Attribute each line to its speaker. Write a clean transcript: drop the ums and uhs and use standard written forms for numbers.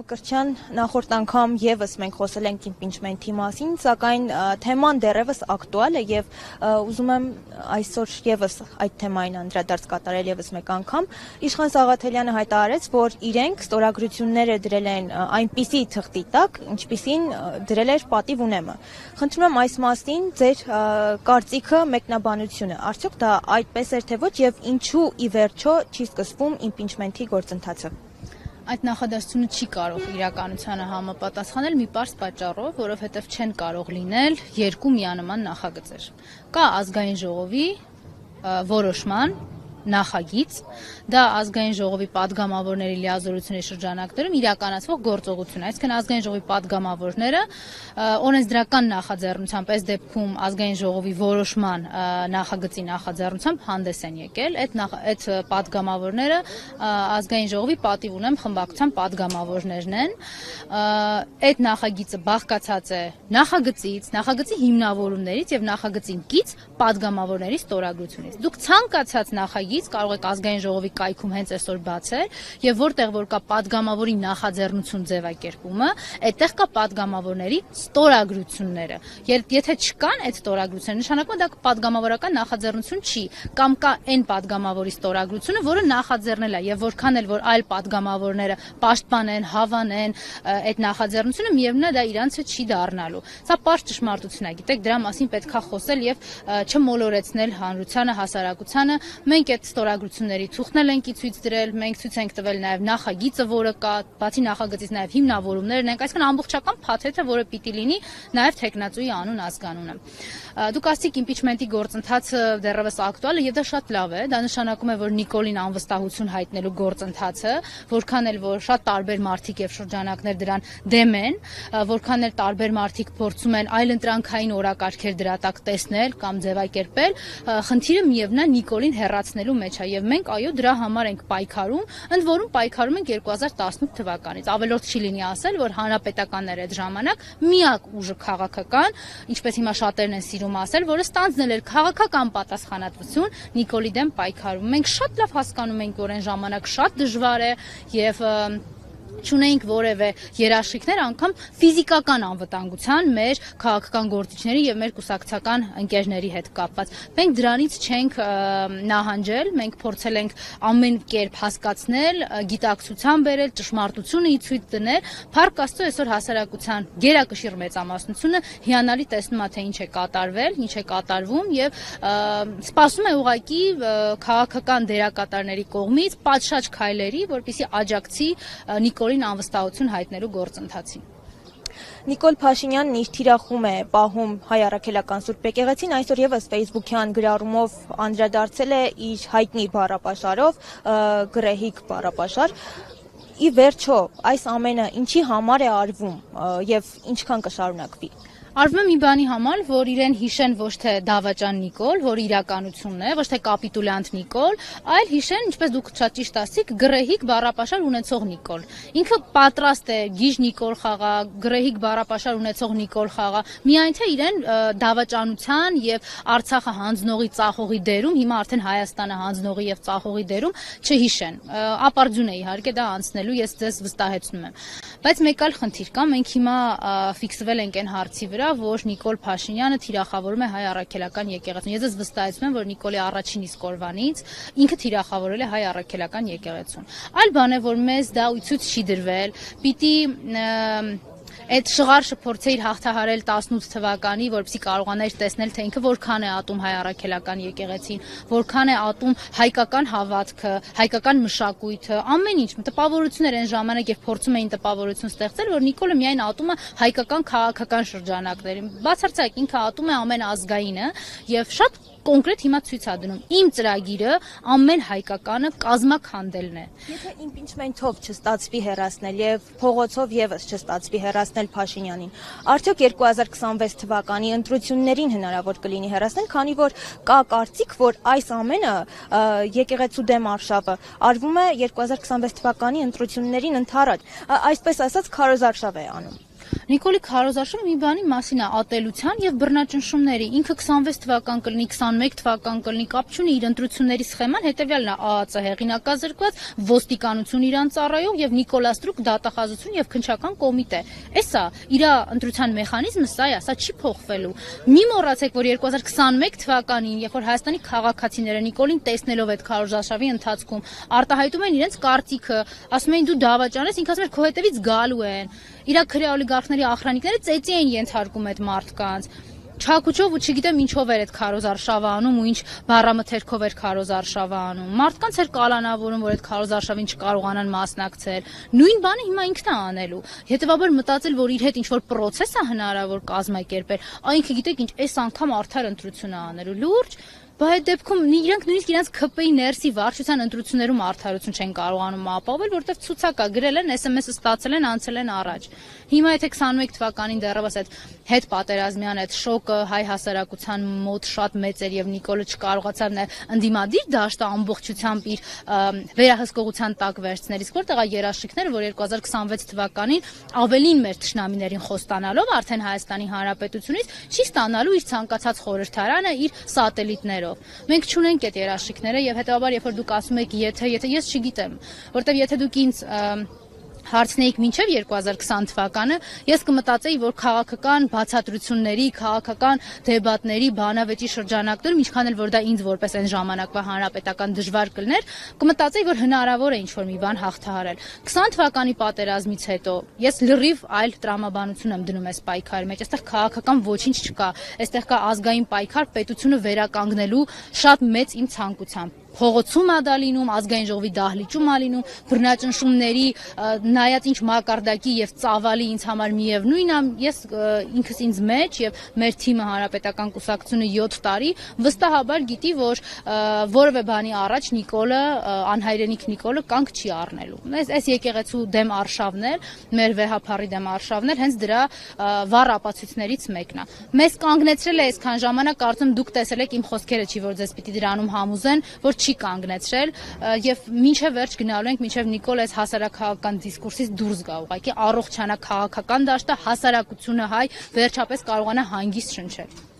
Speaker 1: Կրչյան, նախորդ անգամ եւս մենք խոսել ենք իմպիչմենթի մասին, սակայն թեման դեռևս ակտուալ է եւ ուզում եմ այսօր եւս այդ թեմային անդրադարձ կատարել եւս մեկ անգամ։ Իշխան Սաղաթելյանը հայտարարեց, որ իրենք ստորագրությունները դրել են այնպիսի թղթի տակ, ինչպիսին դրել էր պատիվ ունեմը։ Խնդրում եմ այս մասին ձեր կարծիքը, մեկնաբանությունը։ Արդյոք դա այդպես էր թե ոչ եւ ինչու ի վերջո չի սկսվում իմպիչմենթի գործընթացը։
Speaker 2: Այդ նախադասությունը չի կարող իրականությանը համապատասխանել մի պարզ պատճառով, որովհետև չեն կարող լինել երկու միանման նախագծեր։ Կա ազգային ժողովի որոշման նախագիծ, դա ազգային ժողովի падգամավորների լիազորությունների շրջանակներում իրականացվող գործողություն է, այսինքն ազգային ժողովի падգամավորները օրենսդրական նախաձեռնությամբ, այս դեպքում ազգային ժողովի որոշման նախագծի նախաձեռնությամբ հանդես են եկել, այդ падգամավորները ազգային ժողովի պատիվ ունեմ խմբակցության падգամավորներն են, այդ նախագիծը բաղկացած է նախագծից, նախագծի հիմնավորումներից եւ նախագծին կից падգամավորների ստորագրությունից։ Դուք ցանկացած նախագիծ կարող եք ազգային ժողովի կայքում հենց այսօր բացել եւ որտեղ որ կա падգամավորի նախաձեռնություն ձևակերպումը, այդտեղ կա падգամավորների ստորագրությունները։ Եթե չկան այդ ստորագրությունները, նշանակում է դա падգամավորական նախաձեռնություն չի, կամ կա այն падգամավորի ստորագրությունը, որը նախաձեռնել է եւ որքան էլ որ այլ падգամավորները պաշտպանեն, հավանեն այդ նախաձեռնությունը, միևնույն է դա իրանցը չի դառնալու։ Սա պարզ ճշմարտություն է, գիտեք, դրա մասին պետքա խոսել եւ չմոլորեցնել հանրությանը, հասարակությանը։ Մենք այդ ստորագրությունների թուղթն ենք ցույց դրել, մենք ցույց ենք տվել նաև նախագիծը, որը կա, բացի նախագծից նաև հիմնավորումներն են, այսինքն ամբողջական փաթեթը, որը պիտի լինի նաև թեկնածուի անուն ազգանունը։ Դուք ասացիք իմպիչմենթի գործընթացը դեռևս ակտուալ է եւ դա շատ լավ է, դա նշանակում է, որ Նիկոլին անվստահություն հայտնելու գործընթացը, որքան էլ որ շատ տարբեր մարդիկ եւ շրջանակներ դրան դեմ են, որքան էլ տարբեր մարդիկ փորձում են այլ ընտրանքային օրակարգեր դրա տակ տեսնել կամ ձևակերպել, խնդիրը միևնույն է Նիկոլին հեռացնելու մեջ է եւ մենք այո դրա համար ենք պայքարում, ընդ որում պայքարում ենք 2018 թվականից։ Ավելորդ չի լինի ասել, որ հանրապետականները այդ ժամանակ միակ ուժը քաղաքական, ինչպես հիմա շատերն են սիրում ասել, որը ստանձնել էր քաղաքական պատասխանատվություն Նիկոլի դեմ պայքարում։ Մենք շատ լավ հասկանում ենք, որ այն ժամանակ շատ դժվար է եւ չունեինք որևէ երաշխիքներ անգամ ֆիզիկական անվտանգության մեր քաղաքական գործիչների եւ մեր կուսակցական ընկերների հետ կապված։ Մենք դրանից չենք նահանջել, մենք փորձել ենք ամեն կերպ հասկացնել, գիտակցության բերել, ճշմարտությունը ի ցույց դնել։ Փառք Աստծո, այսօր հասարակության գերակշիռ մեծամասնությունը հիանալի տեսնում է, թե ինչ է կատարվել, ինչ է կատարվում եւ սպասում է ուղղակի քաղաքական դերակատարների կողմից պատշաճ քայլերի, որպեսզի աջակցի Նիկոլին անվստահություն հայտնելու գործընթացին։
Speaker 1: Նիկոլ Փաշինյանն իր թիրախում է պահում Հայ Առաքելական Սուրբ Եկեղեցին, այսօր եւս Facebook-յան գրառումով անդրադարձել է իր հայտնի բառապաշարով, գրեհիկ բառապաշար։ Ի վերջո, այս ամենը ինչի համար է արվում եւ ինչքան կշարունակվի։
Speaker 2: Արվում է մի բանի համար, որ իրեն հիշեն ոչ թե դավաճան Նիկոլ, որ իրականությունն է, ոչ թե կապիտուլյանտ Նիկոլ, այլ հիշեն, ինչպես դուք շատ ճիշտ ասիք, գրեհիկ բառապաշար ունեցող Նիկոլ։ Ինքը պատրաստ է գիժ Նիկոլ խաղա, գրեհիկ բառապաշար ունեցող Նիկոլ խաղա, միայն թե իրեն դավաճանության եւ Արցախը հանձնողի ծախողի դերում, հիմա արդեն Հայաստանը հանձնողի եւ ծախողի դերում չհիշեն։ Ապարդյուն է իհարկե դա անցնելու, ես ձեզ վստահեցնում եմ։ Բայց մեկ այլ խնդիր կա, մենք հիմա ֆիքսվել ենք այն հարցի վրա, որ Նիկոլ Փաշինյանը թիրախավորում է Հայ Առաքելական եկեղեցուն։ Ես ձեզ վստահեցնում եմ, որ Նիկոլի առաջին իսկ օրվանից ինքը թիրախավորել է Հայ Առաքելական եկեղեցուն։ Այլ բան է, որ մեզ դա ցույց չի դրվել, պիտի այդ շղարշը փորձեիր հաղթահարել 18 թվականի, որպեսզի կարողանայր տեսնել, թե ինքը որքան է ատում Հայ Առաքելական եկեղեցին, որքան է ատում հայկական հավատքը, հայկական մշակույթը, ամեն ինչ, տպավորություններ այն ժամանակ եւ փորձում էին տպավորություն ստեղծել, որ Նիկոլը միայն ատում է հայկական քաղաքական շրջանակներին։ Բացարձակ ինքը ատում է ամեն ազգայինը եւ շատ կոնկրետ հիմա ցույց է դնում։ Իմ ծրագիրը ամեն հայկականը կազմաքանդելն է։
Speaker 1: Եթե իմպիչմենթով չստացվի հեռացնել եւ փողոցով եւս չստացվի հեռացնել Փաշինյանին, արդյոք 2026 թվականի ընտրություններին հնարավոր կլինի հեռացնել, քանի որ կա կարծիք, որ այս ամենը եկեղեցու դեմ արշավը արվում է 2026 թվականի ընտրություններին ընդառաջ, այսպես ասած քարոզարշավ է անում։
Speaker 2: Նիկոլի քարոզարշավը մի բանի մասին է ատելության եւ բռնաճնշումների։ Ինքը 26 թվական կլինի, 21 թվական կլինի, կապ չունի, իր ընտրությունների սխեման հետեւյալն է ԱԱԾ հեղինակազրկված, ոստիկանություն իրան ծառայող եւ Նիկոլա Ստրուկ դատախազություն եւ քննչական կոմիտե։ Էսա իր ընտրության մեխանիզմը սա է, սա չի փոխվելու։ Մի մոռացեք, որ 2021 թվականին, երբ որ Հայաստանի քաղաքացիները Նիկոլին տեսնելով այդ քարոզարշավի ընթացքում արտահայտում են իրենց կարծիքը, ասում են դու դավաճան ես, ինքը ասում է քո հետևից գալու են։ Իրա քրե օլիգարխների ախրանիկները ծեծի են ենթարկում այդ մարդկանց։ Չակուչով ու չգիտեմ ինչով էր այդ քարոզարշավը անում ու ինչ բառամթերքով էր քարոզարշավը անում։ Մարդկանց էր կալանավորում, որ այդ քարոզարշավին չկարողանան մասնակցել։ Նույն բանը հիմա ինքն է անելու։ Հետևաբար մտածել, որ իր հետ ինչ-որ պրոցես է հնարավոր կազմակերպել, այնքը գիտեք ինչ, այս անգամ արդար ընտրություն է անելու։ Լուրջ Բայց այդ դեպքում իրենք նույնիսկ իրենց ԿՊ-ի ներսի վարչության ընտրություններում արդարություն չեն կարողանում ապահովել, որովհետև ցուցակա գրել են, SMS-ը ստացել են, անցել են առաջ։ Հիմա եթե 21 թվականին դեռևս այդ հետ պատերազմյան այդ շոկը հայ հասարակության մոտ շատ մեծ էր եւ Նիկոլը չկարողացավ նաեւ ընդդիմադիր դաշտը ամբողջությամբ իր վերահսկողության տակ վերցնել, իսկ որտեղ է երաշխիքները, որ 2026 թվականին ավելին մեր թշնամիներին խոստանալով արդեն Հայաստանի Հանրապետությունից չի ստանալու իր ցանկացած խորհրդարանը իր սատելիտներով։ Մենք չունենք այդ երաշխիքները եւ հետեւաբար երբ որ դուք ասում եք եթե ես չգիտեմ, որտեվ եթե դուք ինձ հարցնեիք մինչև 2020 թվականը, ես կմտածեի, որ քաղաքական բացատրությունների, քաղաքական դեբատների, բանավեճի շրջանակներում, ինչքան էլ որ դա ինձ որպես այն ժամանակվա հանրապետական դժվար կլներ, կմտածեի, որ հնարավոր է ինչ-որ մի բան հաղթահարել։ 20 թվականի պատերազմից հետո ես լրիվ այլ տրամաբանություն եմ դնում այս պայքարի մեջ։ Այստեղ քաղաքական ոչինչ չկա, այստեղ կա ազգային պայքար, պետությունը վերականգնելու շատ մեծ իմ ցանկությամբ։ Փողոցում է դա լինում, ազգային ժողովի դահլիճում է լինում, բռնաճնշումների նայած ինչ մակարդակի եւ ծավալի ինձ համար միևնույն է, ես ինքս ինձ մեջ եւ մեր թիմը Հանրապետական կուսակցությունը 7 տարի վստահաբար գիտի, որ որևէ բանի առաջ Նիկոլը, անհայրենիք Նիկոլը կանգ չի առնելու։ Այս եկեղեցու դեմ արշավներ, մեր վեհափառի դեմ արշավներ հենց դրա վառ ապացույցներից մեկն է։ Մեզ կանգնեցրել է այսքան ժամանակ, կարծում դուք տեսել եք իմ խոսքերը, չի որ ձեզ պիտի դրանում համոզեն, որ չի կանգնեցրել եւ մինչեւ վերջ գնալու ենք, մինչեւ Նիկոլ այս հասարակական դիսկուրսից դուրս գա, ուղղակի առողջանա քաղաքական դաշտը, հասարակությունը հայ վերջապես կարողանա հանգիստ շնչել։